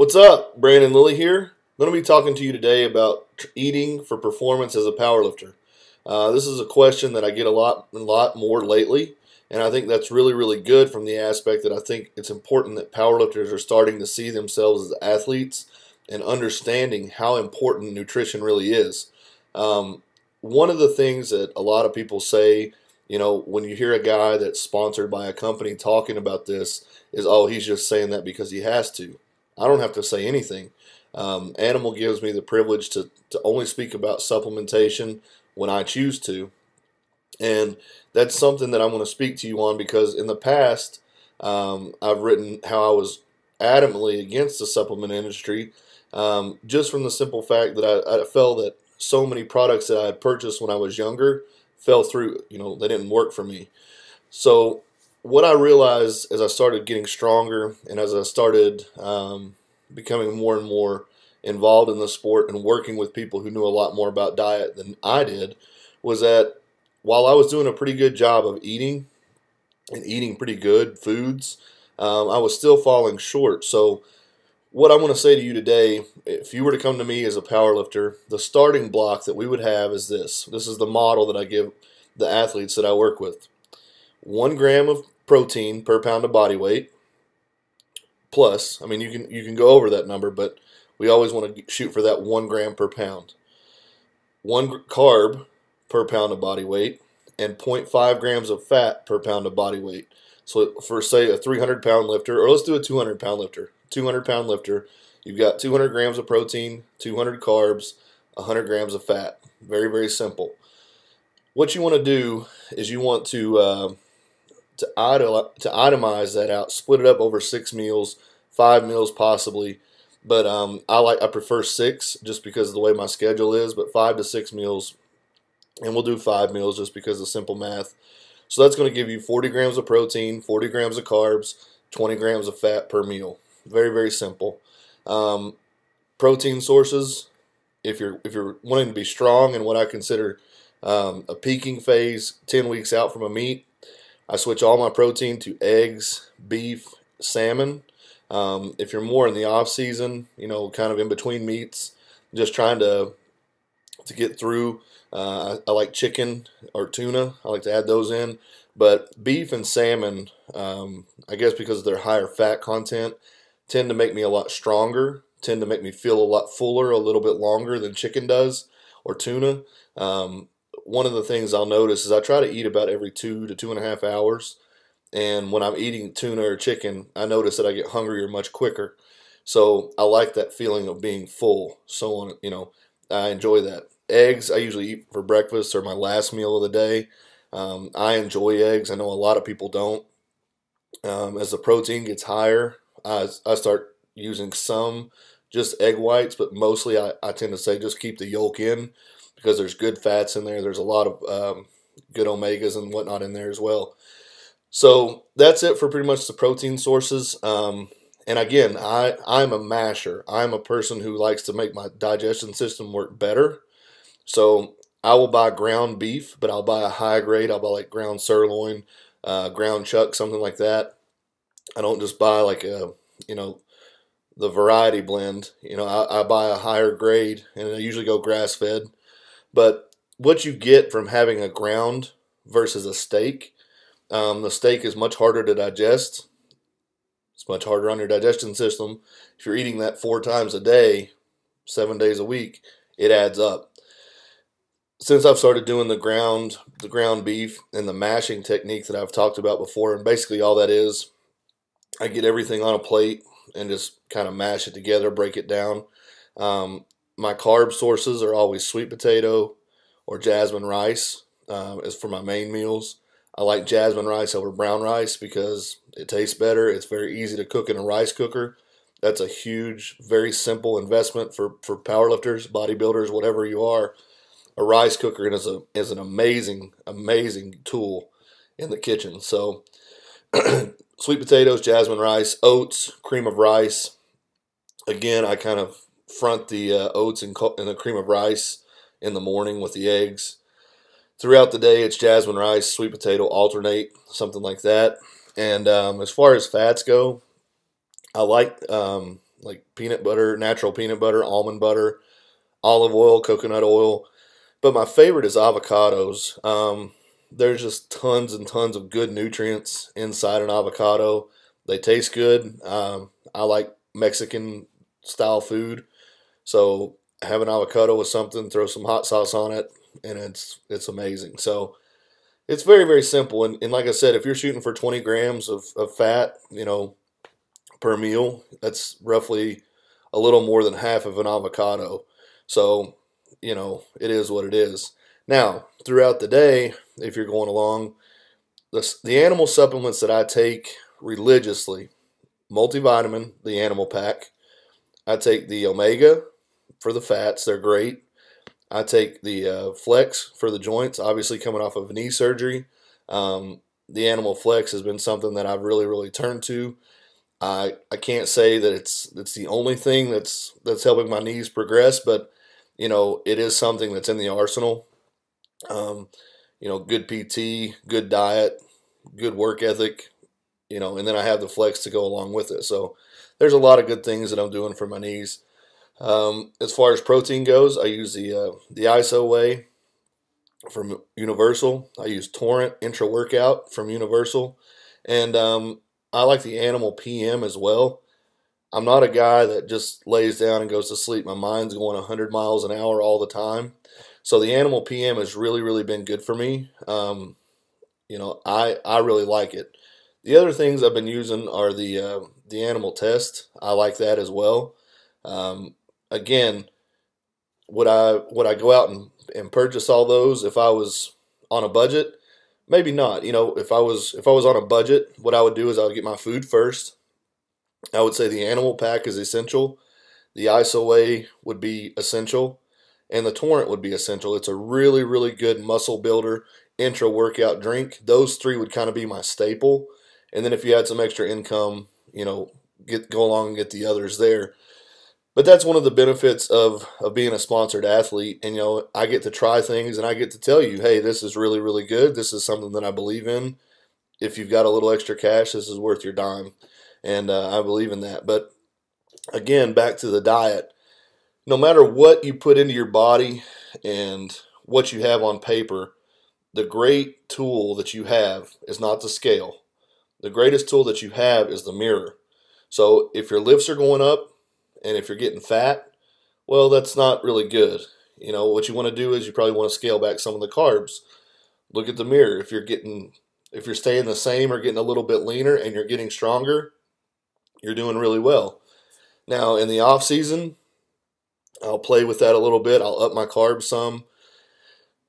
What's up? Brandon Lilly here. I'm going to be talking to you today about eating for performance as a powerlifter. This is a question that I get a lot more lately, and I think that's really good from the aspect that I think it's important that powerlifters are starting to see themselves as athletes and understanding how important nutrition really is. One of the things that a lot of people say, when you hear a guy that's sponsored by a company talking about this, is, oh, he's just saying that because he has to. I don't have to say anything. Animal gives me the privilege to only speak about supplementation when I choose to. And that's something that I'm going to speak to you on because in the past, I've written how I was adamantly against the supplement industry, just from the simple fact that I felt that so many products that I had purchased when I was younger fell through. They didn't work for me. So what I realized as I started getting stronger and as I started becoming more and more involved in the sport and working with people who knew a lot more about diet than I did was that while I was doing a pretty good job of eating and eating pretty good foods, I was still falling short. So what I want to say to you today, if you were to come to me as a powerlifter, the starting block that we would have is this. This is the model that I give the athletes that I work with. 1 gram of protein per pound of body weight plus, I mean, you can go over that number, but we always want to shoot for that 1 gram per pound. 1 carb per pound of body weight and 0.5 grams of fat per pound of body weight. So for, say, a 300-pound lifter, or let's do a 200-pound lifter. 200-pound lifter, you've got 200 grams of protein, 200 carbs, 100 grams of fat. Very simple. What you want to do is you want to itemize that out, split it up over 6 meals, 5 meals possibly, but I prefer 6 just because of the way my schedule is, but 5 to 6 meals, and we'll do 5 meals just because of simple math. So that's going to give you 40 grams of protein, 40 grams of carbs, 20 grams of fat per meal. Very simple. Protein sources, if you're wanting to be strong in what I consider a peaking phase 10 weeks out from a meet, I switch all my protein to eggs, beef, salmon. If you're more in the off season, kind of in between meets, just trying to get through, I like chicken or tuna. I like to add those in. But beef and salmon, I guess because of their higher fat content, tend to make me a lot stronger, tend to make me feel a lot fuller a little bit longer than chicken does or tuna. One of the things I'll notice is I try to eat about every 2 to 2.5 hours. And when I'm eating tuna or chicken, I notice that I get hungrier much quicker. So I like that feeling of being full. So I enjoy that. Eggs, I usually eat for breakfast or my last meal of the day. I enjoy eggs. I know a lot of people don't. As the protein gets higher, I start using some just egg whites, but mostly I tend to say just keep the yolk in because there's good fats in there. There's a lot of good omegas and whatnot in there as well. So that's it for pretty much the protein sources. And again, I'm a masher. I'm a person who likes to make my digestion system work better. So I will buy ground beef, but I'll buy a high grade. I'll buy like ground sirloin, ground chuck, something like that. I don't just buy like the variety blend. I buy a higher grade, and I usually go grass fed. But what you get from having a ground versus a steak, the steak is much harder to digest. It's much harder on your digestion system. If you're eating that 4 times a day, 7 days a week, it adds up. Since I've started doing the ground beef and the mashing technique that I've talked about before, and basically all that is, I get everything on a plate and just kind of mash it together, break it down. My carb sources are always sweet potato or jasmine rice as for my main meals. I like jasmine rice over brown rice because it tastes better. It's very easy to cook in a rice cooker. That's a huge, very simple investment for powerlifters, bodybuilders, whatever you are. A rice cooker is an amazing tool in the kitchen. So sweet potatoes, jasmine rice, oats, cream of rice. Again, I kind of front the oats and the cream of rice in the morning with the eggs. Throughout the day, it's jasmine rice, sweet potato, alternate, something like that. And as far as fats go, I like like peanut butter, natural peanut butter, almond butter, olive oil, coconut oil. But my favorite is avocados. There's just tons and tons of good nutrients inside an avocado. They taste good. I like Mexican style food, so have an avocado with something, throw some hot sauce on it, and it's amazing. So it's very, very simple. And like I said, if you're shooting for 20 grams of fat, per meal, that's roughly a little more than half of an avocado. So, it is what it is. Now, throughout the day, if you're going along, the animal supplements that I take religiously, multivitamin, the animal pack. I take the omega for the fats. They're great. I take the flex for the joints, obviously coming off of knee surgery. The animal flex has been something that I've really, really turned to. I can't say that it's the only thing that's helping my knees progress, but it is something that's in the arsenal. Good PT, good diet, good work ethic, and then I have the flex to go along with it. So there's a lot of good things that I'm doing for my knees. As far as protein goes, I use the ISO whey from Universal. I use Torrent Intra Workout from Universal, and I like the Animal PM as well. I'm not a guy that just lays down and goes to sleep. My mind's going 100 miles an hour all the time. So the Animal PM has really, really been good for me. I really like it. The other things I've been using are the Animal Test. I like that as well. Again, would I go out and purchase all those if I was on a budget? Maybe not. If I was on a budget, what I would do is I would get my food first. I would say the animal pack is essential. The ISO whey would be essential, and the Torrent would be essential. It's a really, really good muscle builder, intra workout drink. Those three would kind of be my staple. And then if you had some extra income, go along and get the others there. But that's one of the benefits of being a sponsored athlete. And, I get to try things and I get to tell you, hey, this is really, really good. This is something that I believe in. If you've got a little extra cash, this is worth your dime. And I believe in that. But again, back to the diet. No matter what you put into your body and what you have on paper, the great tool that you have is not the scale. The greatest tool that you have is the mirror. So if your lifts are going up and if you're getting fat, well, that's not really good. What you want to do is you probably want to scale back some of the carbs. Look at the mirror. If you're staying the same or getting a little bit leaner and you're getting stronger, you're doing really well. Now, in the off season, I'll play with that a little bit. I'll up my carbs some,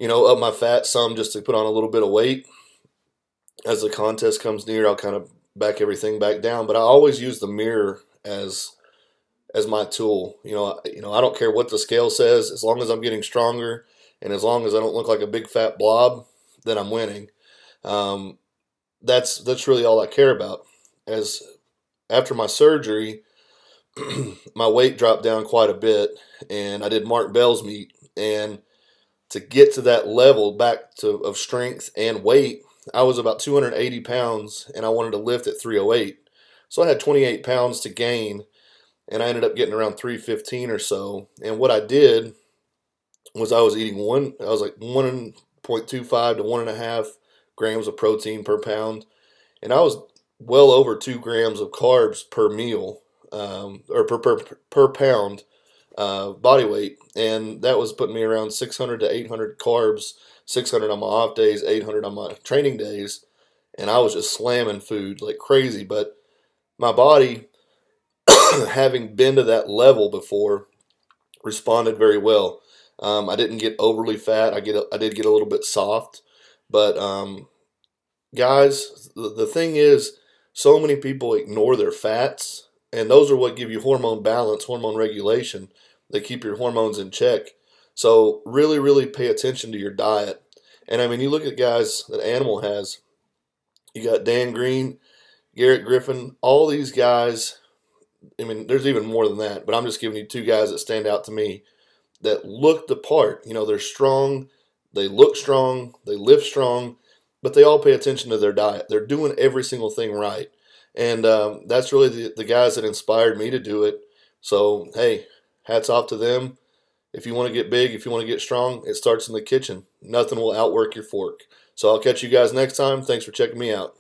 up my fat some just to put on a little bit of weight. As the contest comes near, I'll kind of back everything back down. But I always use the mirror as my tool. I don't care what the scale says, as long as I'm getting stronger and as long as I don't look like a big fat blob, then I'm winning. That's really all I care about. As after my surgery, my weight dropped down quite a bit, and I did Mark Bell's meet. And to get to that level back of strength and weight, I was about 280 pounds, and I wanted to lift at 308. So I had 28 pounds to gain, and I ended up getting around 315 or so. And what I did was I was like 1.25 to 1.5 grams of protein per pound, and I was well over 2 grams of carbs per meal, or per pound body weight, and that was putting me around 600 to 800 carbs, 600 on my off days, 800 on my training days, and I was just slamming food like crazy. But my body, having been to that level before, responded very well. I didn't get overly fat. I did get a little bit soft, but guys, the thing is, so many people ignore their fats, and those are what give you hormone balance, hormone regulation. They keep your hormones in check. So really, really pay attention to your diet. And I mean, you look at guys that Animal has. You got Dan Green, Garrett Griffin, all these guys. I mean, there's even more than that, but I'm just giving you two guys that stand out to me that look the part. They're strong, they look strong, they lift strong, but they all pay attention to their diet. They're doing every single thing right. And that's really the guys that inspired me to do it. So, hey, hats off to them. If you want to get big, if you want to get strong, it starts in the kitchen. Nothing will outwork your fork. So I'll catch you guys next time. Thanks for checking me out.